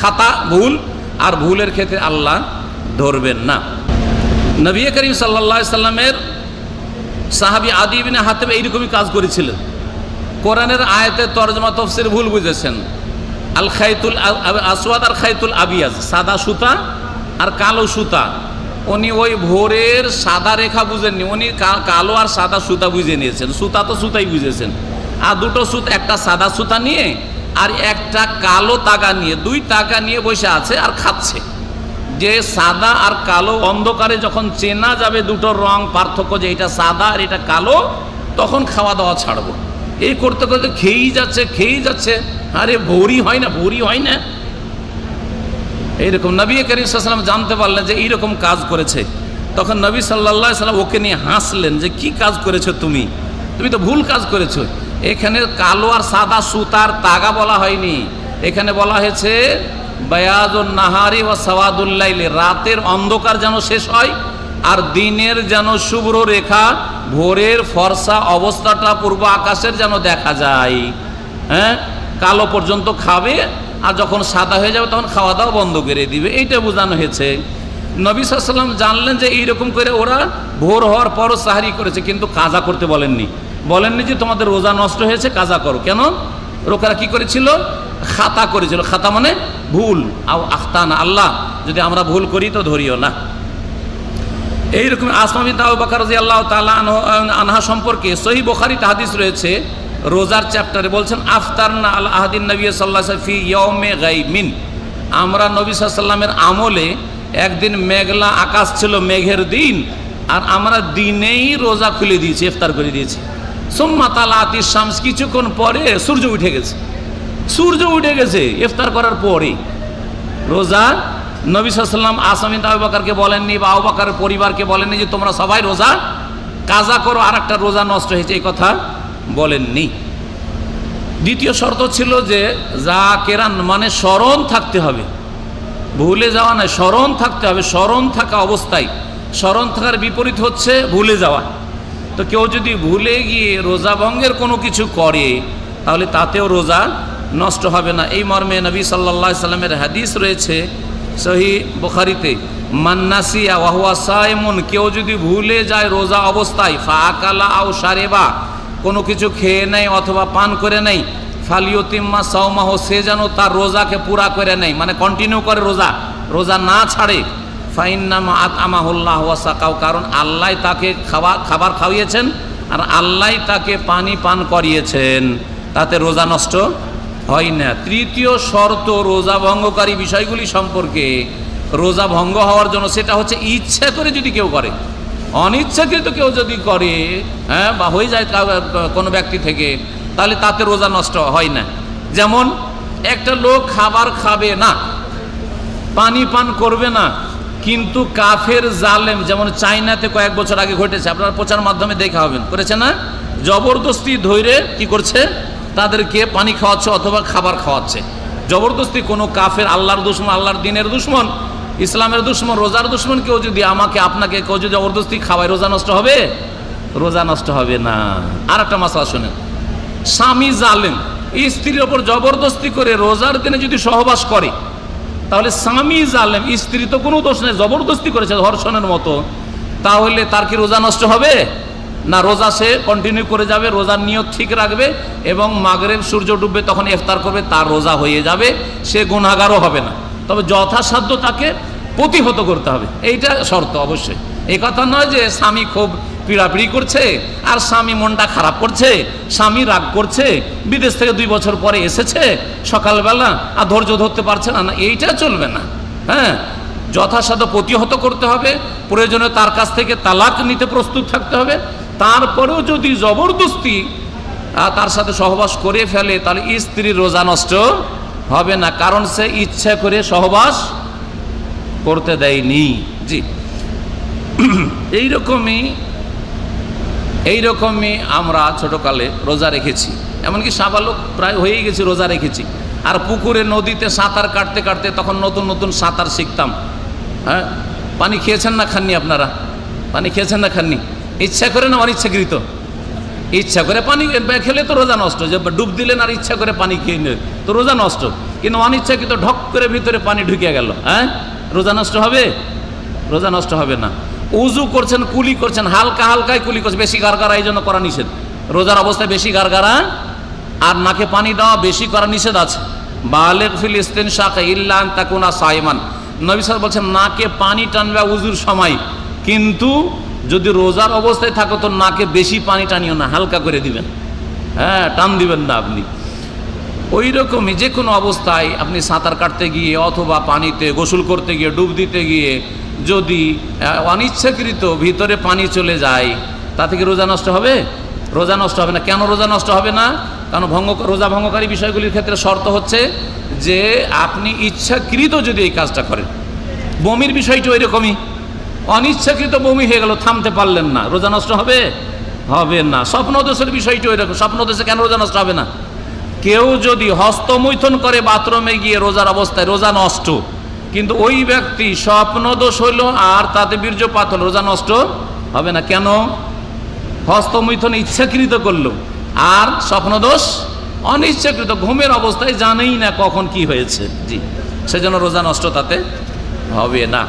খাতা ভুল, আর ভুলের ক্ষেত্রে আল্লাহ ধরবেন না। নবী করিম সাল্লাল্লাহু আলাইহি সাল্লামের সাহাবী আদি ইবনে হাতেম এইরকমই কাজ করেছিলেন। কোরআনের আয়াতের তরজমা তাফসীর ভুল বুঝেছেন। আল খাইতুল আসওয়াদ আর খাইতুল আবিয়াজ, সাদা সুতা আর কালো সুতা। উনি ওই ভোরের সাদা রেখা বুঝেননি, উনি কালো আর সাদা সুতা বুঝে নিয়েছেন। সুতা তো সুতাই বুঝেছেন। আর দুটো সুতা, একটা সাদা সুতা নিয়ে আর একটা কালো তাগা নিয়ে, দুই তাগা নিয়ে বসে আছে আর খাচ্ছে। যে সাদা আর কালো অন্ধকারে যখন চেনা যাবে দুটোর রং পার্থক্য, যে এটা সাদা আর এটা কালো, তখন খাওয়া দাওয়া ছাড়বো। এই করতে করতে খেয়েই যাচ্ছে। আরে ভোরই হয় না। এইরকম নবী করিম সাল্লাল্লাহু আলাইহি ওয়াসাল্লাম জানতে পারলেন যে এইরকম কাজ করেছে। তখন নবী সাল্লাল্লাহু আলাইহি ওয়াসাল্লাম ওকে নিয়ে হাসলেন যে কি কাজ করেছো তুমি তো ভুল কাজ করেছো। এখানে কালো আর সাদা সুতার তাগা বলা হয়নি, এখানে বলা হয়েছে বায়াজুন নাহারি ওয়া সাওয়াদুল লাইলি, রাতের অন্ধকার যেন শেষ হয় আর দিনের যেন শুভ্র রেখা, ভোরের ফর্সা অবস্থাটা পূর্ব আকাশের যেন দেখা যায়। হ্যাঁ, কালো পর্যন্ত খাবে আর যখন সাদা হয়ে যাবে তখন খাওয়া দাওয়া বন্ধ করে দিবে, এইটা বোঝানো হয়েছে। নবী সাল্লাল্লাহু আলাইহি ওয়াসাল্লাম জানলেন যে এইরকম করে ওরা ভোর হওয়ার পরও সাহারি করেছে, কিন্তু কাজা করতে বলেননি যে তোমাদের রোজা নষ্ট হয়েছে কাজা করো। কেন? লোকেরা কি করেছিল? খাতা করেছিল। খাতা মানে ভুল। আও আখতানা, আল্লাহ যদি আমরা ভুল করি তো ধরিও না। এইরকম আসমা বিনত আবু বকর রাদিয়াল্লাহু তাআলা আনহা সম্পর্কে সহিহ বুখারীতে হাদিস রয়েছে, রোজার চ্যাপ্টারে বলছেন আফতারনা আল আহাদিন নবী সাল্লাল্লাহু আলাইহি ওয়াসাল্লাম ফি ইয়াউমে গায়মিন, আমরা নবী সাল্লাল্লাহু আলাইহি ওয়াসাল্লামের আমলে একদিন মেঘলা আকাশ ছিল, মেঘের দিন, আর আমরা দিনেই রোজা খুলে দিয়েছি, ইফতার করে দিয়েছি। সুম্মা তালাতিশ শামস, কিছুক্ষণ পরে সূর্য উঠে গেছে ইফতার করার পরে। রোজা নবী সাল্লাল্লাহু আলাইহি ওয়াসাল্লাম আসমা বিনত আবু বকরকে বলেননি বা আবু বকরের পরিবারকে বলেননি যে তোমরা সবাই রোজা কাজা করো, আর একটা রোজা নষ্ট হয়েছে, এই কথা বলেননি। দ্বিতীয় শর্ত ছিল যে যাকেরান মানে স্মরণ থাকতে হবে, ভুলে যাওয়া নয়, স্মরণ থাকতে হবে। স্মরণ থাকা অবস্থায়, স্মরণ থাকার বিপরীত হচ্ছে ভুলে যাওয়া। তো কেউ যদি ভুলে গিয়ে রোজা ভঙ্গের কোনো কিছু করে তাহলে তাতেও রোজা নষ্ট হবে না। এই মর্মে নবী সাল্লাল্লাহু আলাইহি সাল্লামের হাদিস রয়েছে সহিহ বুখারীতে, মান্নাসিয়া ওয়া হুয়া সাইমুন, কেউ যদি ভুলে যায় রোজা অবস্থায়, ফাআকালা আও শারিবা, কোনো কিছু খেয়ে নেয় অথবা পান করে নেয়, ফালিয়ুতিম্মা সাওমাহু, সে যেন তার রোজাকে পুরা করে নেয়, মানে কন্টিনিউ করে রোজা না ছাড়ে। ফাইন্নামা আতআমাহুল্লাহু ওয়া সাকাও, কারণ আল্লাহ তাকে খাবার খাওয়িয়েছেন আর আল্লাহ তাকে পানি পান করিয়েছেন, তাতে রোজা নষ্ট হয় না। তৃতীয় শর্ত রোজা ভঙ্গকারী বিষয়গুলি সম্পর্কে, রোজা ভঙ্গ হওয়ার জন্য, সেটা হচ্ছে ইচ্ছা করে যদি কেউ করে, অনিচ্ছাকৃত কেউ যদি করে, হ্যাঁ, বা হয়ে যায় কোনো ব্যক্তি থেকে, তাহলে তাতে রোজা নষ্ট হয় না। যেমন একটা লোক খাবার খাবে না, পানি পান করবে না, কিন্তু কাফের জালেম, যেমন চায়নাতে কয়েক বছর আগে ঘটেছে, আপনারা প্রচার মাধ্যমে দেখা হবেন, করেছে না, জবরদস্তি ধরে কি করছে, তাদেরকে পানি খাওয়াচ্ছে অথবা খাবার খাওয়াচ্ছে জবরদস্তি। কোনো কাফের, আল্লাহর দুশমন, আল্লাহর দ্বীনের দুশমন, ইসলামের দুশমন, রোজার দুশমন কেউ যদি আপনাকে কেউ যদি জবরদস্তি খাওয়ায়, রোজা নষ্ট হবে? রোজা নষ্ট হবে না। আর একটা মাসলা শোনেন, স্বামী জালেম স্ত্রীর ওপর জবরদস্তি করে রোজার দিনে যদি সহবাস করে, তাহলে স্বামী জালেম, স্ত্রী তো কোনো দোষ নেই, জবরদস্তি করেছে ধর্ষণের মতো, তাহলে তার কি রোজা নষ্ট হবে না? রোজা সে কন্টিনিউ করে যাবে, রোজার নিয়ত ঠিক রাখবে এবং মাগরিব সূর্য ডুববে তখন ইফতার করবে, তার রোজা হয়ে যাবে, সে গুনাহগারও হবে না। তবে যথাসাধ্য তাকে প্রতিহত করতে হবে, এইটা শর্ত অবশ্যই। এই কথা নয় যে স্বামী খুব পিড়াপিড়ি করছে আর স্বামী মনটা খারাপ করছে, স্বামী রাগ করছে, বিদেশ থেকে 2 বছর পরে এসেছে, সকালবেলা আর ধৈর্য ধরতে পারছে না, এইটা চলবে না। হ্যাঁ, যথাসাধ্য প্রতিহত করতে হবে, প্রয়োজনে তার কাছ থেকে তালাক নিতে প্রস্তুত থাকতে হবে। তারপরেও যদি জবরদস্তি তার সাথে সহবাস করে ফেলে, তাহলে স্ত্রীর রোজা নষ্ট হবে না, কারণ সে ইচ্ছা করে সহবাস করতে দেয়নি। জি, এইরকমই আমরা ছোটকালে রোজা রেখেছি, এমনকি সাবালক প্রায় হয়েই গেছি, রোজা রেখেছি। আর পুকুরে নদীতে সাঁতার কাটতে কাটতে তখন নতুন সাঁতার শিখতাম। হ্যাঁ, পানি খেয়েছেন না খাননি? আপনারা পানি খেয়েছেন না খাননি? ইচ্ছা করে না অনিচ্ছাকৃত? ইচ্ছা করে পানি খেলে তো রোজা নষ্ট, যে ডুব দিলেন আর ইচ্ছা করে পানি খেয়ে নিলেন তো রোজা নষ্ট। কিন্তু অনিচ্ছাকৃত ঢক করে ভিতরে পানি ঢুকে গেল, হ্যাঁ, রোজা নষ্ট হবে? রোজা নষ্ট হবে না। উজু করছেন, কুলি করছেন, হালকা হালকায় কুলি করছেন, বেশি গারগারা এই জন্য করা নিষেধ। রোজার অবস্থায় বেশি গারগারা আর নাকে পানি দেওয়া বেশি করা নিষেধ আছে। বালেগ ফিল ইস্তিনশাক ইল্লা আন তাকুনা সাইমান, নবী সাল্লাল্লাহু আলাইহি ওয়াসাল্লাম বলছেন নাকে পানি টানবে উজুর সময়, কিন্তু যদি রোজার অবস্থায় থাকো তো নাকে বেশি পানি টানিও না, হালকা করে দিবেন, হ্যাঁ, টান দিবেন না আপনি। ওই রকমই যে কোনো অবস্থায় আপনি সাঁতার কাটতে গিয়ে অথবা পানিতে গোসল করতে গিয়ে, ডুব দিতে গিয়ে যদি অনিচ্ছাকৃত ভিতরে পানি চলে যায়, তা থেকে রোজা নষ্ট হবে? রোজা নষ্ট হবে না। কেন রোজা নষ্ট হবে না? কারণ রোজা ভঙ্গকারী বিষয়গুলির ক্ষেত্রে শর্ত হচ্ছে যে আপনি ইচ্ছাকৃত যদি এই কাজটা করেন। বমির বিষয়টি ওই রকমই, অনিচ্ছাকৃত বমি হয়ে গেল, থামতে পারলেন না, রোজা নষ্ট হবে? হবে না। স্বপ্নদোষের বিষয়টি ওই রকম, স্বপ্নদোষে কেন রোজা নষ্ট হবে না? কেউ যদি হস্তমৈথুন করে বাথরুমে গিয়ে রোজার অবস্থায়, রোজা নষ্ট, কিন্তু ওই ব্যক্তি স্বপ্নদোষ হইল আর তাতে বীর্যপাত হলো, রোজা নষ্ট হবে না। কেন? হস্তমৈথুন ইচ্ছাকৃত করলো আর স্বপ্নদোষ অনিচ্ছাকৃত, ঘুমের অবস্থায় জানেই না কখন কি হয়েছে, জি, সেজন্য রোজা নষ্ট তাতে হবে না।